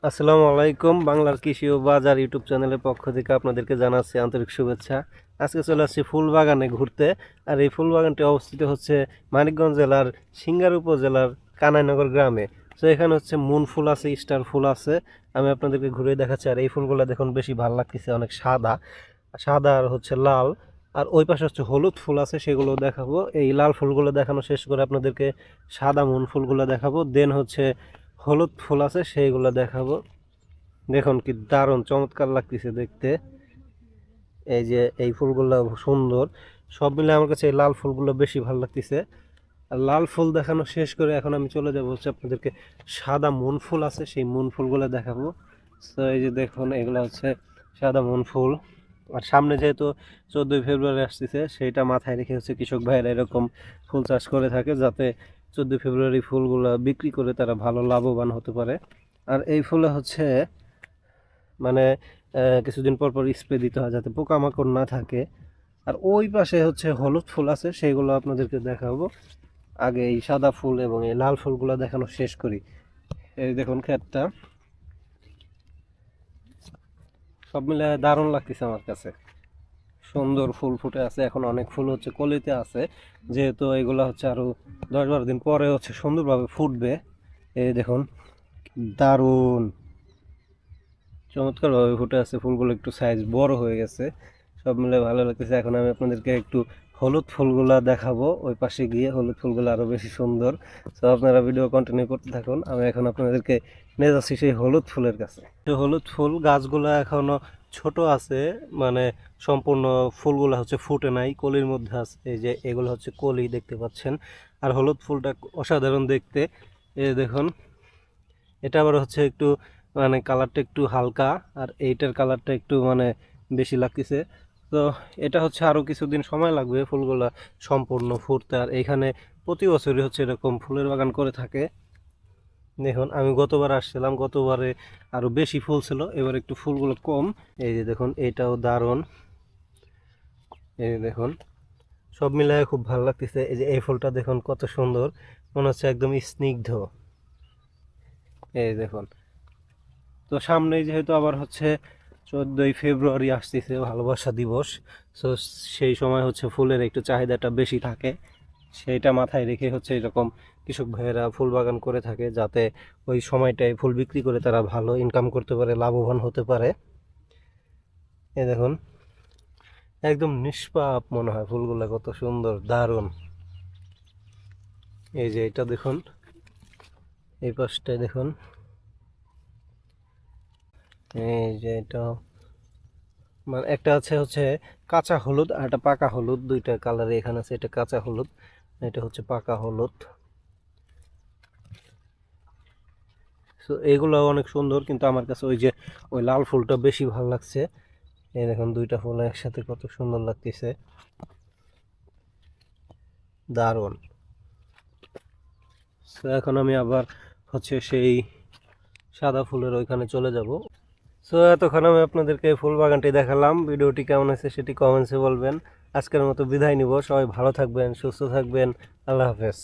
আসসালামু আলাইকুম। বাংলার কৃষি ও বাজার ইউটিউব চ্যানেলের পক্ষ থেকে আপনাদেরকে জানাচ্ছি আন্তরিক শুভেচ্ছা। আজকে চলে আসছি ফুল বাগানে ঘুরতে। আর এই ফুল বাগানটি অবস্থিত হচ্ছে মানিকগঞ্জ জেলার সিঙ্গার উপজেলার কানাইনগর গ্রামে। তো এখানে হচ্ছে মুন ফুল আছে, স্টার ফুল আছে। আমি আপনাদেরকে ঘুরে দেখাচ্ছি। আর এই ফুলগুলো দেখুন বেশি ভালো লাগতেছে, অনেক সাদা সাদা আর হচ্ছে লাল। আর ওই পাশে হচ্ছে হলুদ ফুল আছে, সেগুলো দেখাবো। এই লাল ফুলগুলো দেখানো শেষ করে আপনাদেরকে সাদা মুন ফুলগুলো দেখাবো। দেন হচ্ছে হলুদ ফুল আছে, সেইগুলো দেখাবো। দেখুন কি দারুণ চমৎকার লাগতেছে দেখতে। এই যে এই ফুলগুলো সুন্দর। সব মিলে আমার কাছে এই লাল ফুলগুলো বেশি ভালো লাগতেছে। আর লাল ফুল দেখানো শেষ করে এখন আমি চলে যাবো হচ্ছে আপনাদেরকে সাদা মুন ফুল আছে, সেই মুন ফুলগুলো দেখাবো। তো এই যে দেখুন এগুলো হচ্ছে সাদা মুন ফুল। আর সামনে যেহেতু 14ই ফেব্রুয়ারি আসতেছে, সেইটা মাথায় রেখে হচ্ছে কৃষক ভাইয়েরা এরকম ফুল চাষ করে থাকে, যাতে 14ই ফেব্রুয়ারি ফুলগুলো বিক্রি করে তারা ভালো লাভবান হতে পারে। আর এই ফুলে হচ্ছে মানে কিছুদিন পর পর স্প্রে দিতে হয় যাতে পোকামাকড় না থাকে। আর ওই পাশে হচ্ছে হলুদ ফুল আছে, সেইগুলো আপনাদেরকে দেখাবো। আগে এই সাদা ফুল এবং এই লাল ফুলগুলো দেখানো শেষ করি। এই দেখুন ক্ষেতটা, সব মিলে দারুণ লাগতেছে আমার কাছে। সুন্দর ফুল ফুটে আছে, এখন অনেক ফুল হচ্ছে কলিতে আছে, যেহেতু এগুলো হচ্ছে আরো 10-12 দিন পরে হচ্ছে সুন্দরভাবে ফুটবে। এই দেখুন দারুণ চমৎকারভাবে ফুটে আছে ফুলগুলো, একটু সাইজ বড় হয়ে গেছে। সব মিলে ভালো লাগতেছে। এখন আমি আপনাদেরকে একটু হলুদ ফুলগুলা দেখাবো, ওই পাশে গিয়ে হলুদ ফুলগুলো আরো বেশি সুন্দর। তো আপনারা ভিডিও কন্টিনিউ করতে থাকুন। আমি এখন আপনাদেরকে নিয়ে যাচ্ছি সেই হলুদ ফুলের কাছে। হলুদ ফুল গাছগুলো এখনো ছোট আছে, মানে সম্পূর্ণ ফুলগুলো হচ্ছে ফুটে নাই, কলির মধ্যে আছে। এই যে এগুলো হচ্ছে কলি দেখতে পাচ্ছেন। আর হলুদ ফুলটা অসাধারণ দেখতে। এই দেখুন, এটা আবার হচ্ছে একটু মানে কালারটা একটু হালকা, আর এইটার কালারটা একটু মানে বেশি লাগতেছে। তো এটা হচ্ছে আরও কিছুদিন সময় লাগবে ফুলগুলা সম্পূর্ণ ফুটতে। আর এইখানে প্রতি বছরই হচ্ছে এরকম ফুলের বাগান করে থাকে। দেখুন আমি গতবার আসছিলাম, গতবারে আরও বেশি ফুল ছিল, এবার একটু ফুলগুলো কম। এই যে দেখুন এটাও দারুণ। এই যে দেখুন সব মিলায় খুব ভালো লাগতেছে। এই যে এই ফুলটা দেখুন কত সুন্দর, মনে হচ্ছে একদম স্নিগ্ধ। এই দেখুন। তো সামনেই যেহেতু আবার হচ্ছে 14ই ফেব্রুয়ারি আসতেছে, ভালোবাসা দিবস। সো সেই সময় হচ্ছে ফুলের একটু চাহিদাটা বেশি থাকে, সেইটা মাথায় রেখে হচ্ছে এরকম কৃষক ভাইয়েরা ফুল বাগান করে থাকে, যাতে ওই সময়টায় ফুল বিক্রি করে তারা ভালো ইনকাম করতে পারে, লাভবান হতে পারে। এই দেখুন একদম নিষ্পাপ মনে হয়, ফুলগুলো কত সুন্দর দারুণ। এই যে এটা দেখুন, এই পাশটায় দেখুন, এই যে এটা মানে একটা আছে হচ্ছে কাঁচা হলুদ আর একটা পাকা হলুদ, দুইটা কালারে এখানে আছে। এটা কাঁচা হলুদ, এটা হচ্ছে পাকা হলুদ। তো এগুলো অনেক সুন্দর, কিন্তু আমার কাছে ওই যে ওই লাল ফুলটা বেশি ভালো লাগছে। এই দেখুন দুইটা ফুল একসাথে কত সুন্দর লাগতেছে, দারুণ। তো এখন আমি আবার হচ্ছে সেই সাদা ফুলের ওইখানে চলে যাব। সো এতক্ষণ আমি আপনাদেরকে ফুল বাগানটি দেখালাম। ভিডিওটি কেমন হয়েছে সেটি কমেন্টসে বলবেন। আজকের মতো বিদায় নিব। সবাই ভালো থাকবেন, সুস্থ থাকবেন। আল্লাহ হাফেজ।